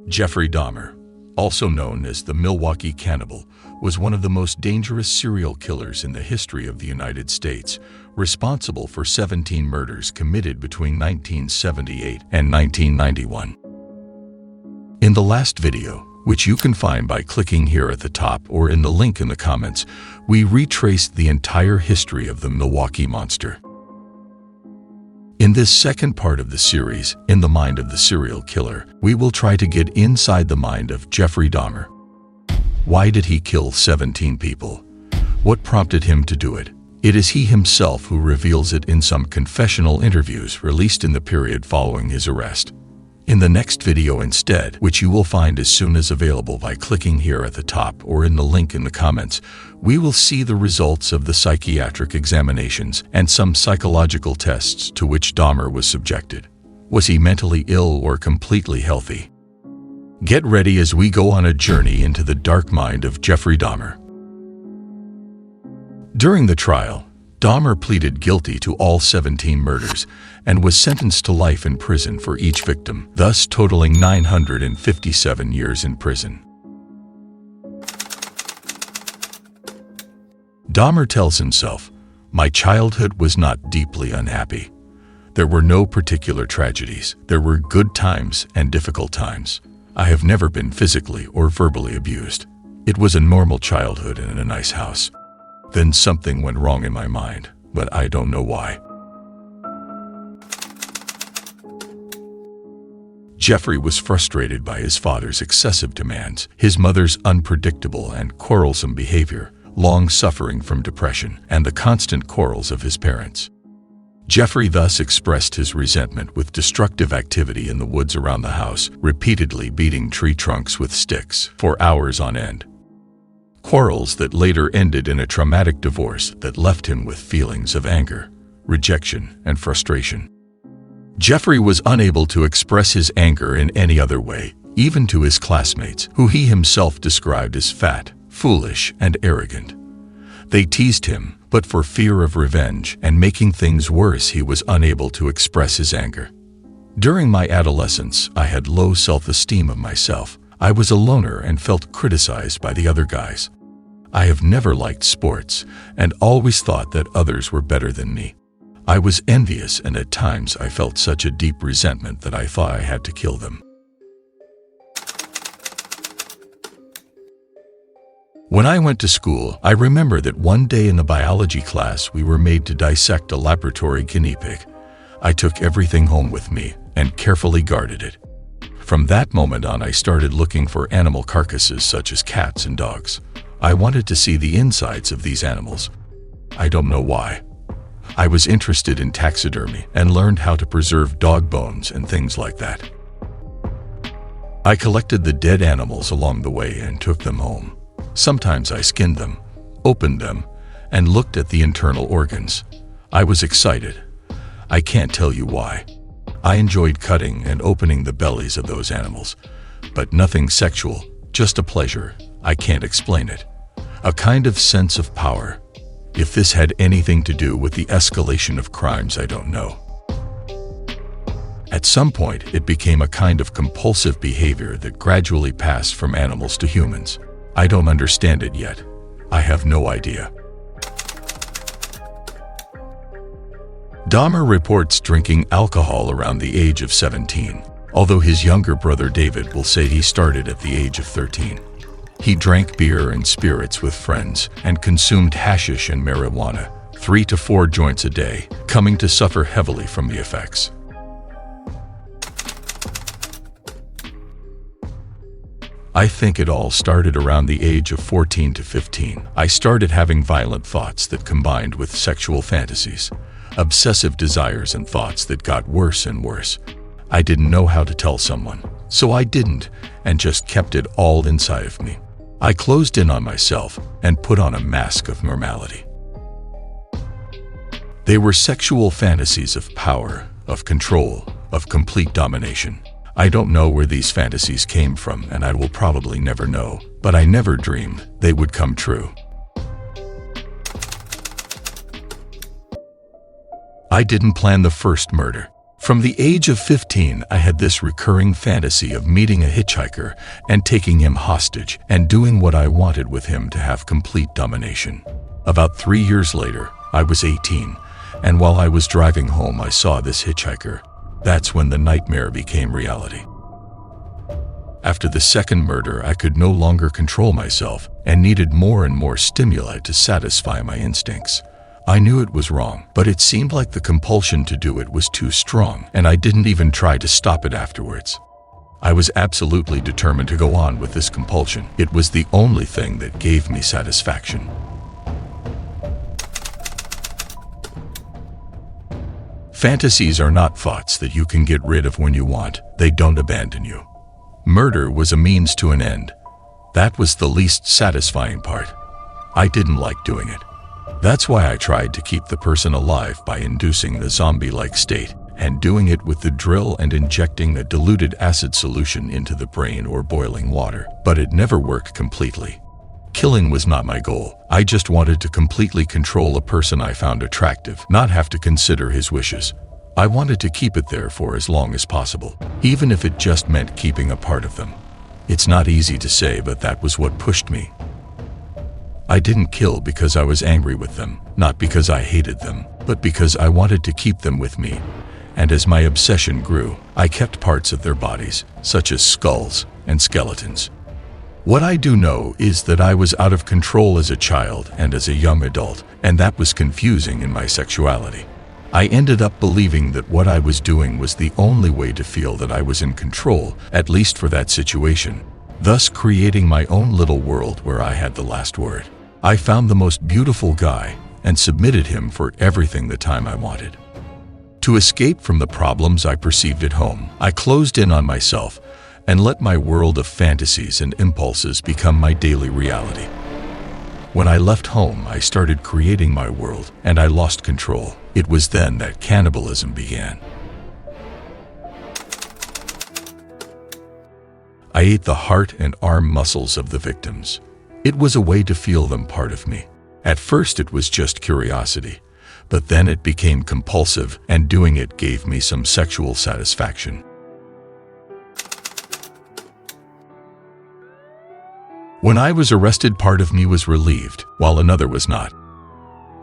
Jeffrey Dahmer, also known as the Milwaukee Cannibal, was one of the most dangerous serial killers in the history of the United States, responsible for 17 murders committed between 1978 and 1991. In the last video, which you can find by clicking here at the top or in the link in the comments, we retraced the entire history of the Milwaukee Monster. In this second part of the series, In the Mind of the Serial Killer, we will try to get inside the mind of Jeffrey Dahmer. Why did he kill 17 people? What prompted him to do it? It is he himself who reveals it in some confessional interviews released in the period following his arrest. In the next video instead, which you will find as soon as available by clicking here at the top or in the link in the comments, we will see the results of the psychiatric examinations and some psychological tests to which Dahmer was subjected. Was he mentally ill or completely healthy? Get ready as we go on a journey into the dark mind of Jeffrey Dahmer. During the trial, Dahmer pleaded guilty to all 17 murders and was sentenced to life in prison for each victim, thus totaling 957 years in prison. Dahmer tells himself, "My childhood was not deeply unhappy. There were no particular tragedies. There were good times and difficult times. I have never been physically or verbally abused. It was a normal childhood in a nice house. Then something went wrong in my mind, but I don't know why." Jeffrey was frustrated by his father's excessive demands, his mother's unpredictable and quarrelsome behavior, long suffering from depression, and the constant quarrels of his parents. Jeffrey thus expressed his resentment with destructive activity in the woods around the house, repeatedly beating tree trunks with sticks for hours on end. Quarrels that later ended in a traumatic divorce that left him with feelings of anger, rejection, and frustration. Jeffrey was unable to express his anger in any other way, even to his classmates, who he himself described as fat, foolish, and arrogant. They teased him, but for fear of revenge and making things worse, he was unable to express his anger. During my adolescence, I had low self-esteem of myself. I was a loner and felt criticized by the other guys. I have never liked sports and always thought that others were better than me. I was envious, and at times I felt such a deep resentment that I thought I had to kill them. When I went to school, I remember that one day in the biology class we were made to dissect a laboratory guinea pig. I took everything home with me and carefully guarded it. From that moment on, I started looking for animal carcasses such as cats and dogs. I wanted to see the insides of these animals. I don't know why. I was interested in taxidermy and learned how to preserve dog bones and things like that. I collected the dead animals along the way and took them home. Sometimes I skinned them, opened them, and looked at the internal organs. I was excited. I can't tell you why. I enjoyed cutting and opening the bellies of those animals, but nothing sexual, just a pleasure. I can't explain it. A kind of sense of power. If this had anything to do with the escalation of crimes, I don't know. At some point, it became a kind of compulsive behavior that gradually passed from animals to humans. I don't understand it yet. I have no idea. Dahmer reports drinking alcohol around the age of 17, although his younger brother David will say he started at the age of 13. He drank beer and spirits with friends and consumed hashish and marijuana, 3 to 4 joints a day, coming to suffer heavily from the effects. I think it all started around the age of 14 to 15. I started having violent thoughts that combined with sexual fantasies, obsessive desires, and thoughts that got worse and worse. I didn't know how to tell someone, so I didn't, and just kept it all inside of me. I closed in on myself and put on a mask of normality. They were sexual fantasies of power, of control, of complete domination. I don't know where these fantasies came from, and I will probably never know, but I never dreamed they would come true. I didn't plan the first murder. From the age of 15, I had this recurring fantasy of meeting a hitchhiker and taking him hostage and doing what I wanted with him to have complete domination. About 3 years later, I was 18, and while I was driving home, I saw this hitchhiker. That's when the nightmare became reality. After the second murder, I could no longer control myself and needed more and more stimuli to satisfy my instincts. I knew it was wrong, but it seemed like the compulsion to do it was too strong, and I didn't even try to stop it afterwards. I was absolutely determined to go on with this compulsion. It was the only thing that gave me satisfaction. Fantasies are not thoughts that you can get rid of when you want. They don't abandon you. Murder was a means to an end. That was the least satisfying part. I didn't like doing it. That's why I tried to keep the person alive by inducing the zombie-like state and doing it with the drill and injecting a diluted acid solution into the brain or boiling water. But it never worked completely. Killing was not my goal. I just wanted to completely control a person I found attractive, not have to consider his wishes. I wanted to keep it there for as long as possible, even if it just meant keeping a part of them. It's not easy to say, but that was what pushed me. I didn't kill because I was angry with them, not because I hated them, but because I wanted to keep them with me. And as my obsession grew, I kept parts of their bodies, such as skulls and skeletons. What I do know is that I was out of control as a child and as a young adult, and that was confusing in my sexuality. I ended up believing that what I was doing was the only way to feel that I was in control, at least for that situation, thus creating my own little world where I had the last word. I found the most beautiful guy and submitted him for everything the time I wanted. To escape from the problems I perceived at home, I closed in on myself and let my world of fantasies and impulses become my daily reality. When I left home, I started creating my world, and I lost control. It was then that cannibalism began. I ate the heart and arm muscles of the victims. It was a way to feel them part of me. At first it was just curiosity, but then it became compulsive, and doing it gave me some sexual satisfaction. When I was arrested, part of me was relieved, while another was not.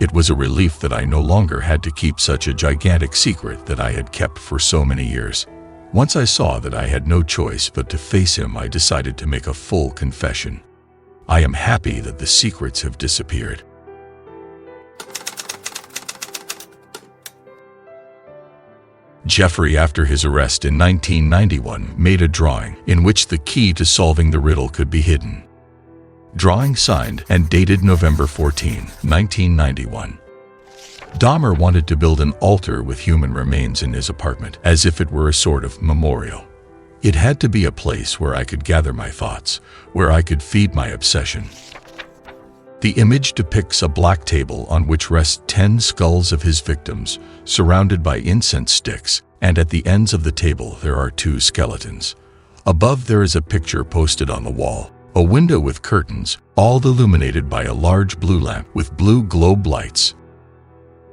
It was a relief that I no longer had to keep such a gigantic secret that I had kept for so many years. Once I saw that I had no choice but to face him, I decided to make a full confession. I am happy that the secrets have disappeared. Jeffrey, after his arrest in 1991, made a drawing in which the key to solving the riddle could be hidden. Drawing signed and dated November 14, 1991. Dahmer wanted to build an altar with human remains in his apartment, as if it were a sort of memorial. It had to be a place where I could gather my thoughts, where I could feed my obsession. The image depicts a black table on which rest 10 skulls of his victims, surrounded by incense sticks, and at the ends of the table there are 2 skeletons. Above there is a picture posted on the wall, a window with curtains, all illuminated by a large blue lamp with blue globe lights.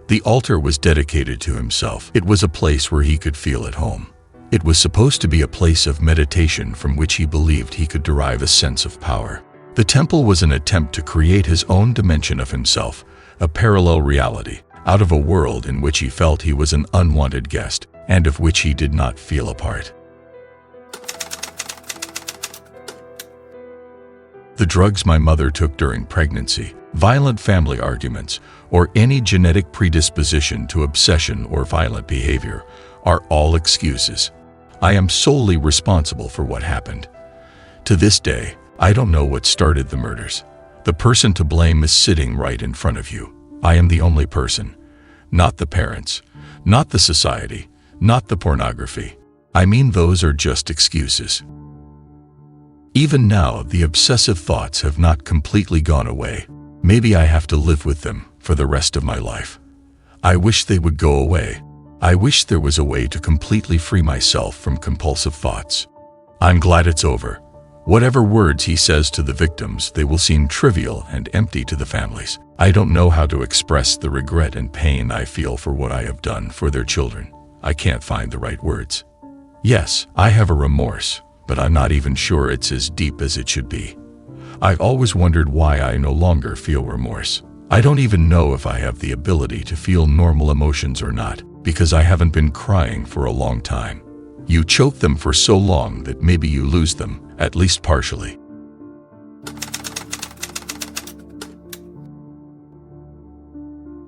The altar was dedicated to himself. It was a place where he could feel at home. It was supposed to be a place of meditation from which he believed he could derive a sense of power. The temple was an attempt to create his own dimension of himself, a parallel reality, out of a world in which he felt he was an unwanted guest, and of which he did not feel a part. The drugs my mother took during pregnancy, violent family arguments, or any genetic predisposition to obsession or violent behavior are all excuses. I am solely responsible for what happened. To this day, I don't know what started the murders. The person to blame is sitting right in front of you. I am the only person. Not the parents, not the society, not the pornography. I mean, those are just excuses. Even now, the obsessive thoughts have not completely gone away. Maybe I have to live with them for the rest of my life. I wish they would go away. I wish there was a way to completely free myself from compulsive thoughts. I'm glad it's over. Whatever words he says to the victims, they will seem trivial and empty to the families. I don't know how to express the regret and pain I feel for what I have done for their children. I can't find the right words. Yes, I have a remorse, but I'm not even sure it's as deep as it should be. I've always wondered why I no longer feel remorse. I don't even know if I have the ability to feel normal emotions or not, because I haven't been crying for a long time. You choke them for so long that maybe you lose them, at least partially.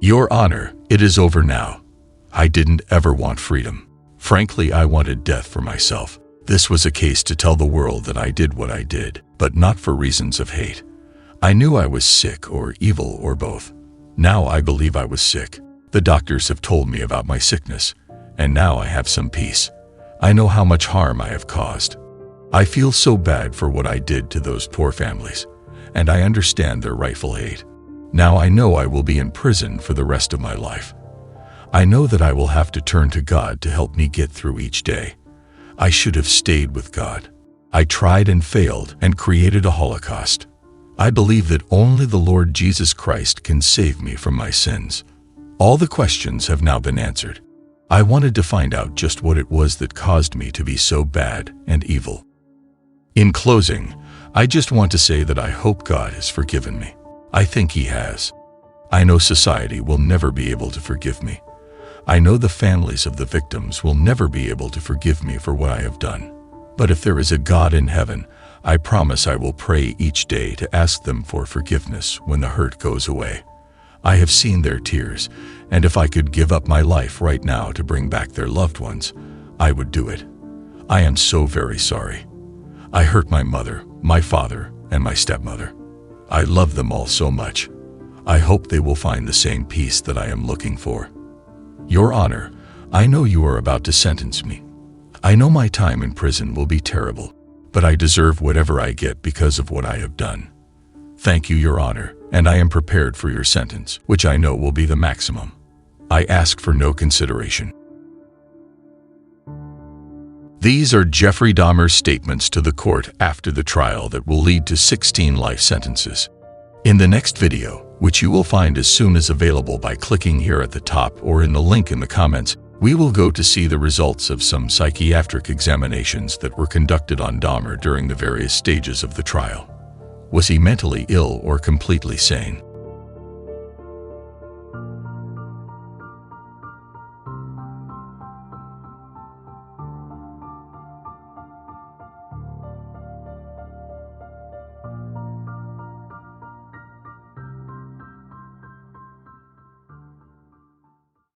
Your Honor, it is over now. I didn't ever want freedom. Frankly, I wanted death for myself. This was a case to tell the world that I did what I did, but not for reasons of hate. I knew I was sick or evil or both. Now I believe I was sick. The doctors have told me about my sickness, and now I have some peace. I know how much harm I have caused. I feel so bad for what I did to those poor families, and I understand their rightful hate. Now I know I will be in prison for the rest of my life. I know that I will have to turn to God to help me get through each day. I should have stayed with God. I tried and failed and created a holocaust. I believe that only the Lord Jesus Christ can save me from my sins. All the questions have now been answered. I wanted to find out just what it was that caused me to be so bad and evil. In closing, I just want to say that I hope God has forgiven me. I think He has. I know society will never be able to forgive me. I know the families of the victims will never be able to forgive me for what I have done. But if there is a God in heaven, I promise I will pray each day to ask them for forgiveness when the hurt goes away. I have seen their tears, and if I could give up my life right now to bring back their loved ones, I would do it. I am so very sorry. I hurt my mother, my father, and my stepmother. I love them all so much. I hope they will find the same peace that I am looking for. Your Honor, I know you are about to sentence me. I know my time in prison will be terrible, but I deserve whatever I get because of what I have done. Thank you, Your Honor, and I am prepared for your sentence, which I know will be the maximum. I ask for no consideration. These are Jeffrey Dahmer's statements to the court after the trial that will lead to 16 life sentences. In the next video, which you will find as soon as available by clicking here at the top or in the link in the comments, we will go to see the results of some psychiatric examinations that were conducted on Dahmer during the various stages of the trial. Was he mentally ill or completely sane?